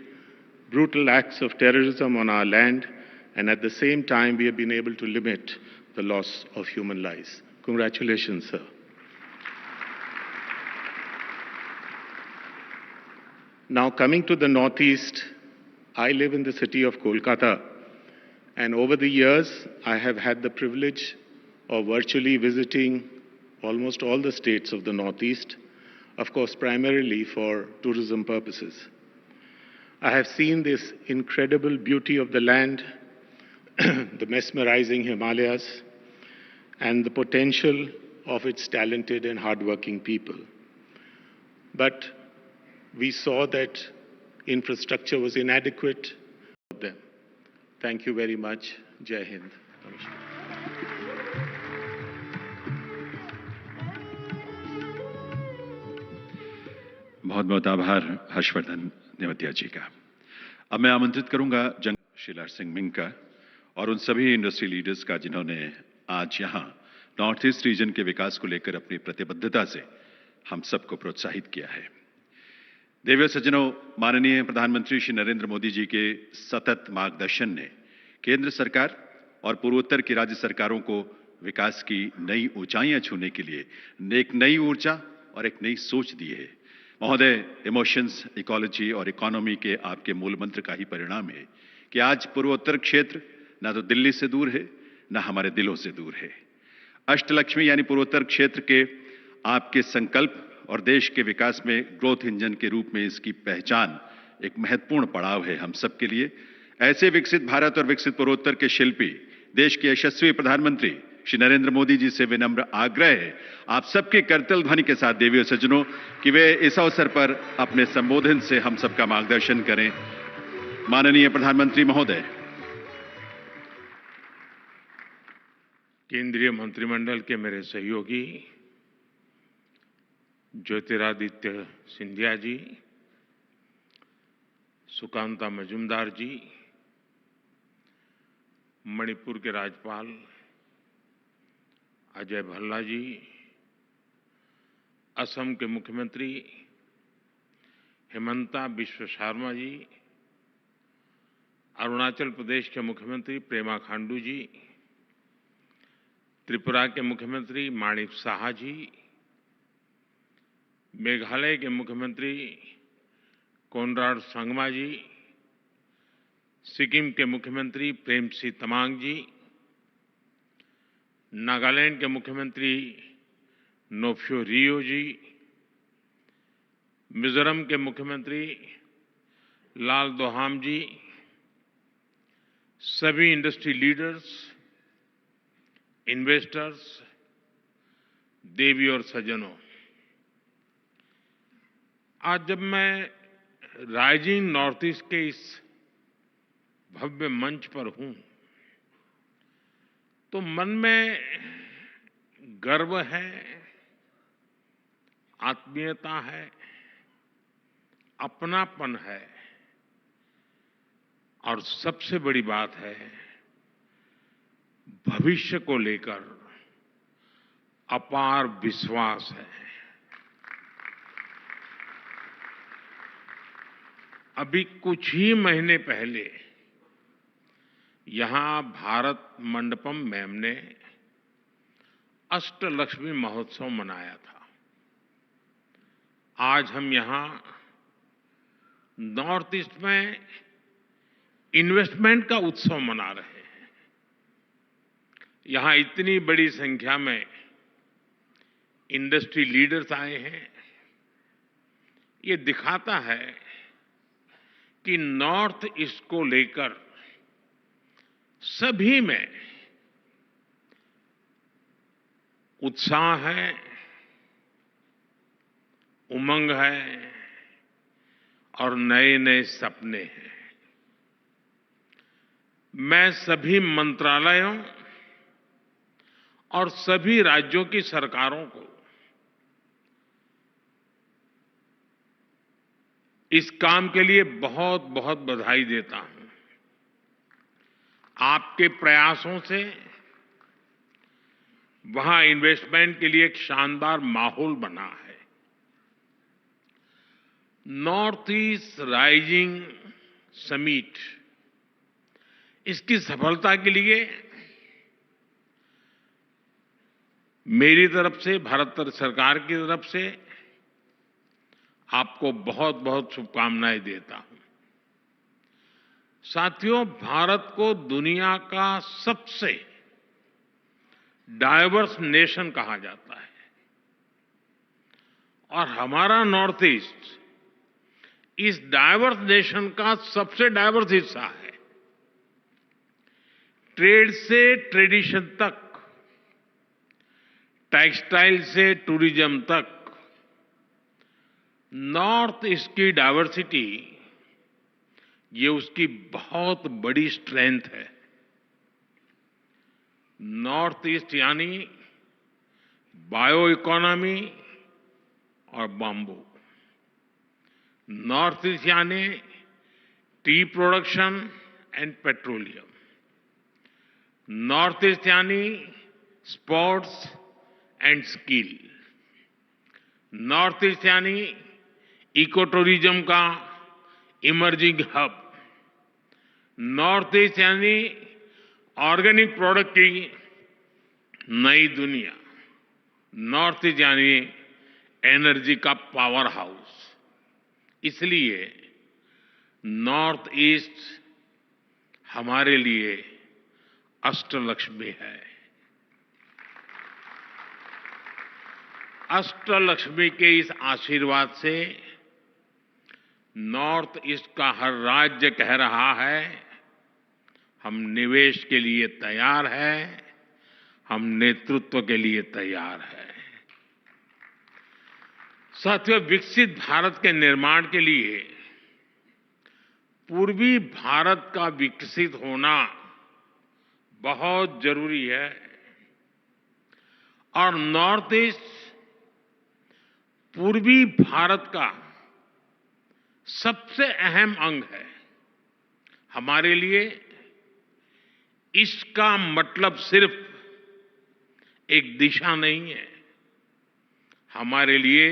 brutal acts of terrorism on our land, and at the same time we have been able to limit the loss of human lives. Congratulations, sir. Now coming to the Northeast, I live in the city of Kolkata, And over the years, I have had the privilege of virtually visiting almost all the states of the Northeast, of course, primarily for tourism purposes. I have seen this incredible beauty of the land, the mesmerizing Himalayas, and the potential of its talented and hardworking people. But we saw that infrastructure was inadequate. Thank you very much. Jai Hind. Namaskar. बहुत बहुत आभार हर्षवर्धन नेवतिया जी का। अब मैं आमंत्रित करूंगा Sheila Singh Ming का और उन सभी इंडस्ट्री लीडर्स का जिन्होंने आज यहां नॉर्थ ईस्ट रीजन के विकास को लेकर अपनी प्रतिबद्धता से हम सबको प्रोत्साहित किया है। देवियों सज्जनों, माननीय प्रधानमंत्री श्री नरेंद्र मोदी जी के सतत मार्गदर्शन ने केंद्र सरकार और पूर्वोत्तर की राज्य सरकारों को विकास की नई ऊंचाइयां छूने के लिए एक नई ऊर्जा और एक नई सोच दी है। महोदय, इमोशंस, इकोलॉजी और इकोनॉमी के आपके मूल मंत्र का ही परिणाम है कि आज पूर्वोत्तर क्षेत्र ना तो दिल्ली से दूर है, ना हमारे दिलों से दूर है। अष्टलक्ष्मी यानी पूर्वोत्तर क्षेत्र के आपके संकल्प और देश के विकास में ग्रोथ इंजन के रूप में इसकी पहचान एक महत्वपूर्ण पड़ाव है हम सबके लिए। ऐसे विकसित भारत और विकसित पूर्वोत्तर के शिल्पी देश के यशस्वी प्रधानमंत्री श्री नरेंद्र मोदी जी से विनम्र आग्रह है आप सबके करतल ध्वनि के साथ देवियों सज्जनों कि वे इस अवसर पर अपने संबोधन से हम सबका मार्गदर्शन करें। माननीय प्रधानमंत्री महोदय। केंद्रीय मंत्रिमंडल के मेरे सहयोगी ज्योतिरादित्य सिंधिया जी, सुकांता मजूमदार जी, मणिपुर के राज्यपाल अजय भल्ला जी, असम के मुख्यमंत्री हेमंता बिश्व शर्मा जी, अरुणाचल प्रदेश के मुख्यमंत्री पेमा खांडू जी, त्रिपुरा के मुख्यमंत्री माणिक साहा जी, मेघालय के मुख्यमंत्री कोनराड संगमा जी, सिक्किम के मुख्यमंत्री प्रेमसिंह तमांग जी, नागालैंड के मुख्यमंत्री नोफ्यो रियो जी, मिजोरम के मुख्यमंत्री लाल दोहाम जी, सभी इंडस्ट्री लीडर्स, इन्वेस्टर्स, देवी और सज्जनों, आज जब मैं राइजिंग नॉर्थ ईस्ट के इस भव्य मंच पर हूं तो मन में गर्व है, आत्मीयता है, अपनापन है और सबसे बड़ी बात है भविष्य को लेकर अपार विश्वास है। अभी कुछ ही महीने पहले यहां भारत मंडपम मैम ने अष्टलक्ष्मी महोत्सव मनाया था। आज हम यहां नॉर्थ ईस्ट में इन्वेस्टमेंट का उत्सव मना रहे हैं। यहां इतनी बड़ी संख्या में इंडस्ट्री लीडर्स आए हैं। ये दिखाता है कि नॉर्थ ईस्ट को लेकर सभी में उत्साह है, उमंग है और नए नए सपने हैं। मैं सभी मंत्रालयों और सभी राज्यों की सरकारों को इस काम के लिए बहुत बहुत बधाई देता हूं। आपके प्रयासों से वहां इन्वेस्टमेंट के लिए एक शानदार माहौल बना है। नॉर्थ ईस्ट राइजिंग समिट, इसकी सफलता के लिए मेरी तरफ से, भारत सरकार की तरफ से आपको बहुत बहुत शुभकामनाएं देता हूं। साथियों, भारत को दुनिया का सबसे डाइवर्स नेशन कहा जाता है और हमारा नॉर्थ ईस्ट इस डाइवर्स नेशन का सबसे डाइवर्स हिस्सा है। ट्रेड से ट्रेडिशन तक, टेक्सटाइल से टूरिज्म तक, नॉर्थ ईस्ट की डाइवर्सिटी ये उसकी बहुत बड़ी स्ट्रेंथ है। नॉर्थ ईस्ट यानी बायो इकोनॉमी और बाम्बू, नॉर्थ ईस्ट यानी tea production and petroleum, north east यानी sports and skill, north east यानी इको टूरिज्म का इमर्जिंग हब, नॉर्थ ईस्ट यानी ऑर्गेनिक प्रोडक्ट की नई दुनिया, नॉर्थ ईस्ट यानी एनर्जी का पावर हाउस। इसलिए नॉर्थ ईस्ट हमारे लिए अष्टलक्ष्मी है। अष्टलक्ष्मी के इस आशीर्वाद से नॉर्थ ईस्ट का हर राज्य कह रहा है, हम निवेश के लिए तैयार हैं, हम नेतृत्व के लिए तैयार हैं। साथियों, विकसित भारत के निर्माण के लिए पूर्वी भारत का विकसित होना बहुत जरूरी है और नॉर्थ ईस्ट पूर्वी भारत का सबसे अहम अंग है। हमारे लिए इसका मतलब सिर्फ एक दिशा नहीं है, हमारे लिए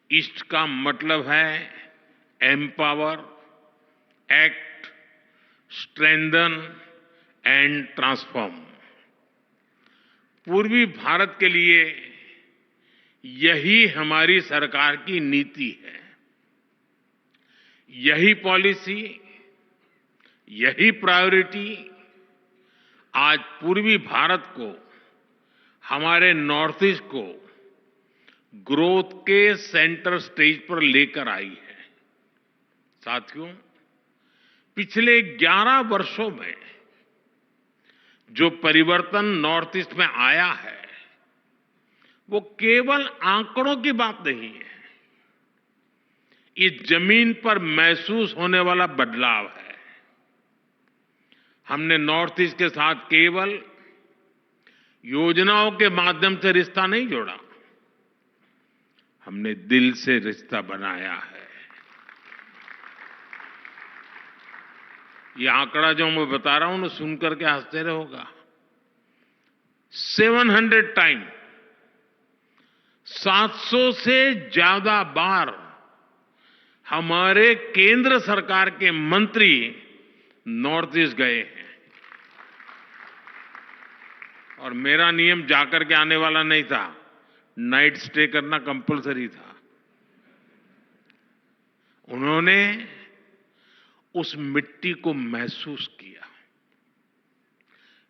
ईस्ट का मतलब है empower, act, strengthen and transform. पूर्वी भारत के लिए यही हमारी सरकार की नीति है। यही पॉलिसी, यही प्रायोरिटी आज पूर्वी भारत को, हमारे नॉर्थ ईस्ट को ग्रोथ के सेंटर स्टेज पर लेकर आई है। साथियों, पिछले 11 वर्षों में जो परिवर्तन नॉर्थ ईस्ट में आया है वो केवल आंकड़ों की बात नहीं है, इस जमीन पर महसूस होने वाला बदलाव है। हमने नॉर्थ ईस्ट के साथ केवल योजनाओं के माध्यम से रिश्ता नहीं जोड़ा, हमने दिल से रिश्ता बनाया है। ये आंकड़ा जो मैं बता रहा हूं ना, सुनकर के हंसते रहोगा। 700 टाइम, 700 से ज्यादा बार हमारे केंद्र सरकार के मंत्री नॉर्थ ईस्ट गए हैं और मेरा नियम जाकर के आने वाला नहीं था, नाइट स्टे करना कंपलसरी था। उन्होंने उस मिट्टी को महसूस किया,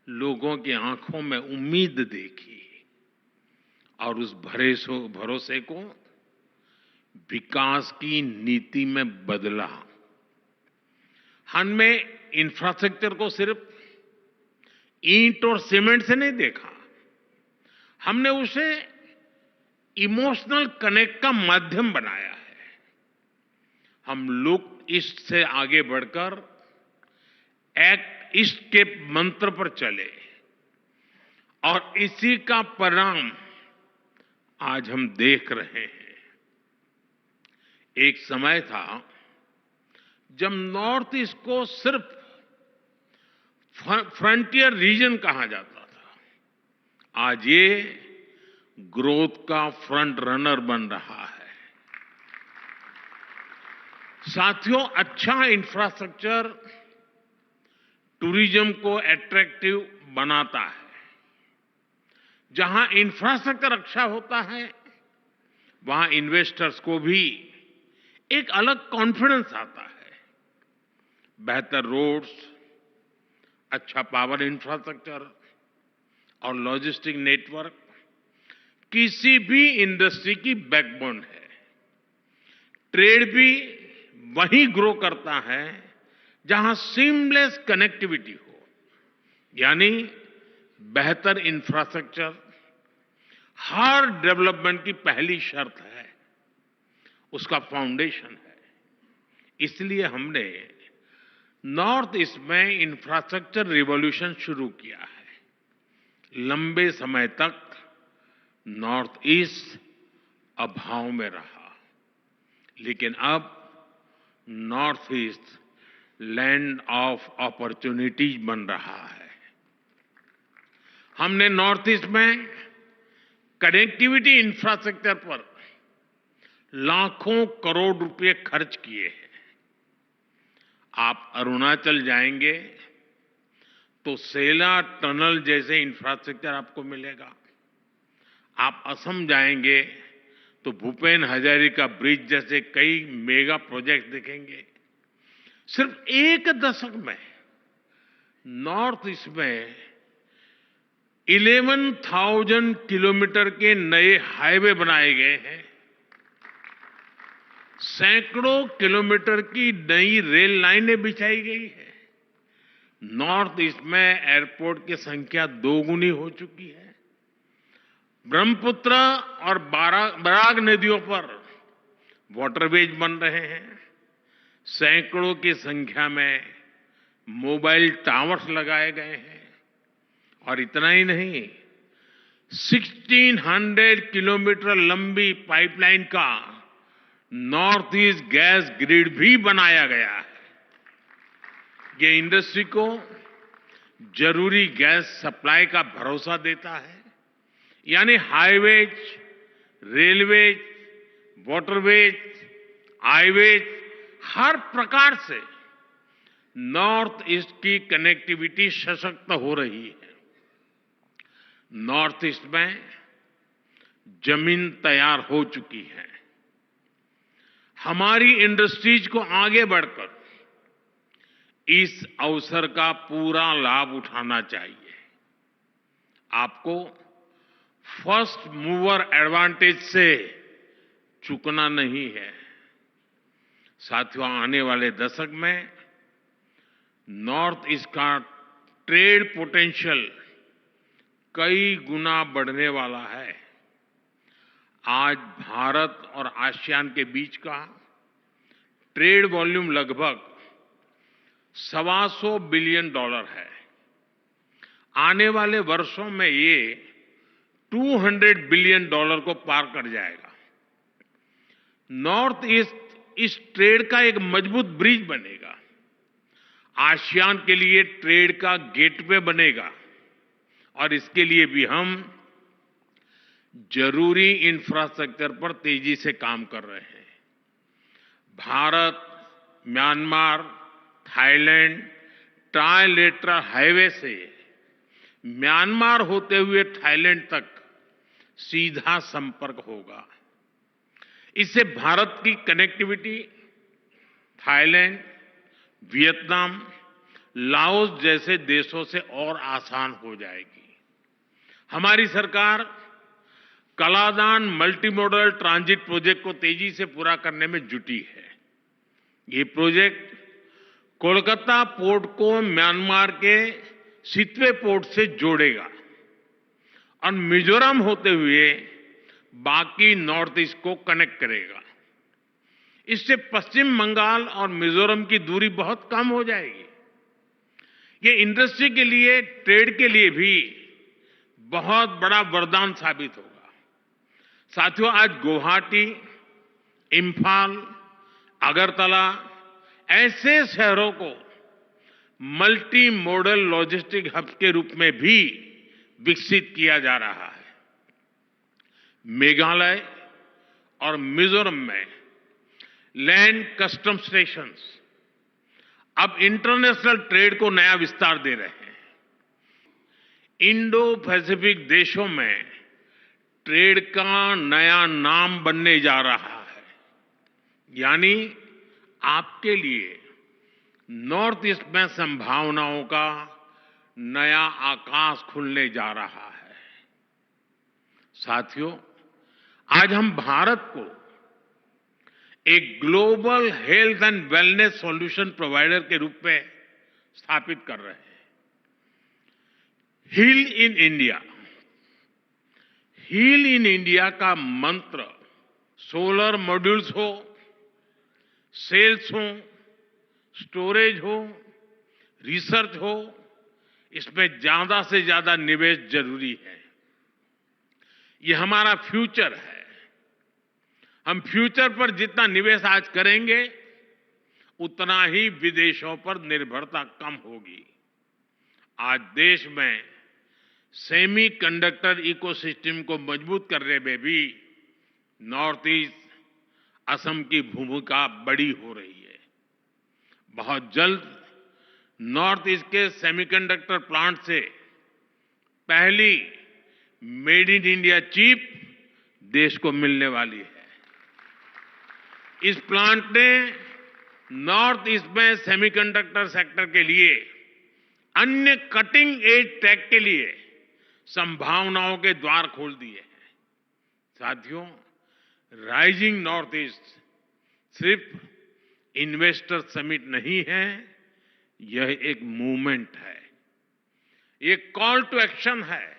लोगों की आंखों में उम्मीद देखी और उस भरोसे को विकास की नीति में बदला। हमने इंफ्रास्ट्रक्चर को सिर्फ ईंट और सीमेंट से नहीं देखा, हमने उसे इमोशनल कनेक्ट का माध्यम बनाया है। हम लुक ईस्ट से आगे बढ़कर एक्ट ईस्ट के मंत्र पर चले और इसी का परिणाम आज हम देख रहे हैं। एक समय था जब नॉर्थ ईस्ट को सिर्फ फ्रंटियर रीजन कहा जाता था, आज ये ग्रोथ का फ्रंट रनर बन रहा है। साथियों, अच्छा इंफ्रास्ट्रक्चर टूरिज्म को अट्रैक्टिव बनाता है। जहां इंफ्रास्ट्रक्चर अच्छा होता है वहां इन्वेस्टर्स को भी एक अलग कॉन्फिडेंस आता है। बेहतर रोड्स, अच्छा पावर इंफ्रास्ट्रक्चर और लॉजिस्टिक नेटवर्क किसी भी इंडस्ट्री की बैकबोन है। ट्रेड भी वहीं ग्रो करता है जहां सीमलेस कनेक्टिविटी हो, यानी बेहतर इंफ्रास्ट्रक्चर हर डेवलपमेंट की पहली शर्त है, उसका फाउंडेशन है। इसलिए हमने नॉर्थ ईस्ट में इंफ्रास्ट्रक्चर रिवॉल्यूशन शुरू किया है। लंबे समय तक नॉर्थ ईस्ट अभाव में रहा, लेकिन अब north east land of opportunities बन रहा है। हमने नॉर्थ ईस्ट में कनेक्टिविटी इंफ्रास्ट्रक्चर पर लाखों करोड़ रुपए खर्च किए हैं। आप अरुणाचल जाएंगे तो सेला टनल जैसे इंफ्रास्ट्रक्चर आपको मिलेगा। आप असम जाएंगे तो भूपेन हजारिका ब्रिज जैसे कई मेगा प्रोजेक्ट दिखेंगे। सिर्फ एक दशक में नॉर्थ ईस्ट में 11,000 किलोमीटर के नए हाईवे बनाए गए हैं। सैकड़ों किलोमीटर की नई रेल लाइनें बिछाई गई है। नॉर्थ ईस्ट में एयरपोर्ट की संख्या दोगुनी हो चुकी है। ब्रह्मपुत्र और बराग नदियों पर वाटरवेज बन रहे हैं। सैकड़ों की संख्या में मोबाइल टावर्स लगाए गए हैं। और इतना ही नहीं, 1600 किलोमीटर लंबी पाइपलाइन का नॉर्थ ईस्ट गैस ग्रिड भी बनाया गया है। ये इंडस्ट्री को जरूरी गैस सप्लाई का भरोसा देता है। यानी हाईवेज, रेलवेज, वाटरवेज, हाईवेज, हर प्रकार से नॉर्थ ईस्ट की कनेक्टिविटी सशक्त हो रही है। नॉर्थ ईस्ट में जमीन तैयार हो चुकी है। हमारी इंडस्ट्रीज को आगे बढ़कर इस अवसर का पूरा लाभ उठाना चाहिए। आपको फर्स्ट मूवर एडवांटेज से चूकना नहीं है। साथियों, आने वाले दशक में नॉर्थ ईस्ट का ट्रेड पोटेंशियल कई गुना बढ़ने वाला है। आज भारत और आसियान के बीच का ट्रेड वॉल्यूम लगभग $125 बिलियन है। आने वाले वर्षों में ये $200 बिलियन को पार कर जाएगा। नॉर्थ ईस्ट इस ट्रेड का एक मजबूत ब्रिज बनेगा। आसियान के लिए ट्रेड का गेटवे बनेगा। और इसके लिए भी हम जरूरी इंफ्रास्ट्रक्चर पर तेजी से काम कर रहे हैं। Bharat, Myanmar, Thailand trilateral highway से म्यांमार होते हुए थाईलैंड तक सीधा संपर्क होगा। इससे भारत की कनेक्टिविटी थाईलैंड, वियतनाम, लाओस जैसे देशों से और आसान हो जाएगी। हमारी सरकार Kaladan multi modal transit project को तेजी से पूरा करने में जुटी है। ये प्रोजेक्ट कोलकाता पोर्ट को म्यांमार के सितवे पोर्ट से जोड़ेगा और मिजोरम होते हुए बाकी नॉर्थ ईस्ट को कनेक्ट करेगा। इससे पश्चिम बंगाल और मिजोरम की दूरी बहुत कम हो जाएगी। ये इंडस्ट्री के लिए, ट्रेड के लिए भी बहुत बड़ा वरदान साबित होगा। साथियों, आज गुवाहाटी, इंफाल, अगरतला ऐसे शहरों को मल्टी मॉडल लॉजिस्टिक हब के रूप में भी विकसित किया जा रहा है। मेघालय और मिजोरम में लैंड कस्टम स्टेशंस अब इंटरनेशनल ट्रेड को नया विस्तार दे रहे हैं। इंडो पैसिफिक देशों में ट्रेड का नया नाम बनने जा रहा है। यानी आपके लिए नॉर्थ ईस्ट में संभावनाओं का नया आकाश खुलने जा रहा है। साथियों, आज हम भारत को एक global health and wellness solution provider के रूप में स्थापित कर रहे हैं। Heal in India, heal in India का मंत्र सोलर मॉड्यूल्स हो, सेल्स हो, स्टोरेज हो, रिसर्च हो, इसमें ज्यादा से ज्यादा निवेश जरूरी है। ये हमारा फ्यूचर है। हम फ्यूचर पर जितना निवेश आज करेंगे, उतना ही विदेशों पर निर्भरता कम होगी। आज देश में सेमीकंडक्टर इकोसिस्टम को मजबूत करने में भी नॉर्थ ईस्ट, असम की भूमिका बड़ी हो रही है। बहुत जल्द नॉर्थ ईस्ट के सेमीकंडक्टर प्लांट से पहली मेड इन इंडिया चिप देश को मिलने वाली है। इस प्लांट ने नॉर्थ ईस्ट में सेमीकंडक्टर सेक्टर के लिए अन्य कटिंग एज टेक के लिए संभावनाओं के द्वार खोल दिए हैं। साथियों, राइजिंग नॉर्थ ईस्ट सिर्फ इन्वेस्टर समिट नहीं है, यह एक मूवमेंट है, एक कॉल टू एक्शन है।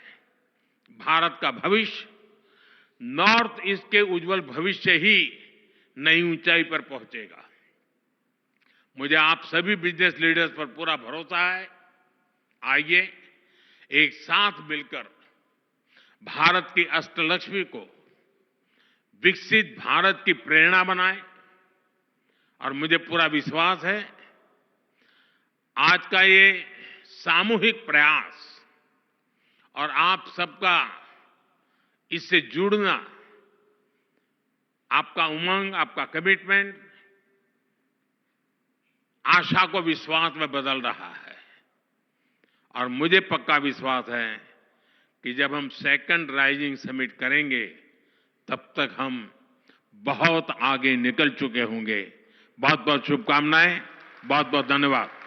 भारत का भविष्य नॉर्थ ईस्ट के उज्जवल भविष्य ही नई ऊंचाई पर पहुंचेगा। मुझे आप सभी बिजनेस लीडर्स पर पूरा भरोसा है। आइए एक साथ मिलकर भारत की अष्टलक्ष्मी को विकसित भारत की प्रेरणा बनाएं। और मुझे पूरा विश्वास है, आज का ये सामूहिक प्रयास और आप सबका इससे जुड़ना, आपका उमंग, आपका कमिटमेंट आशा को विश्वास में बदल रहा है। और मुझे पक्का विश्वास है कि जब हम सेकंड राइजिंग समिट करेंगे, तब तक हम बहुत आगे निकल चुके होंगे। बहुत बहुत शुभकामनाएं, बहुत बहुत धन्यवाद।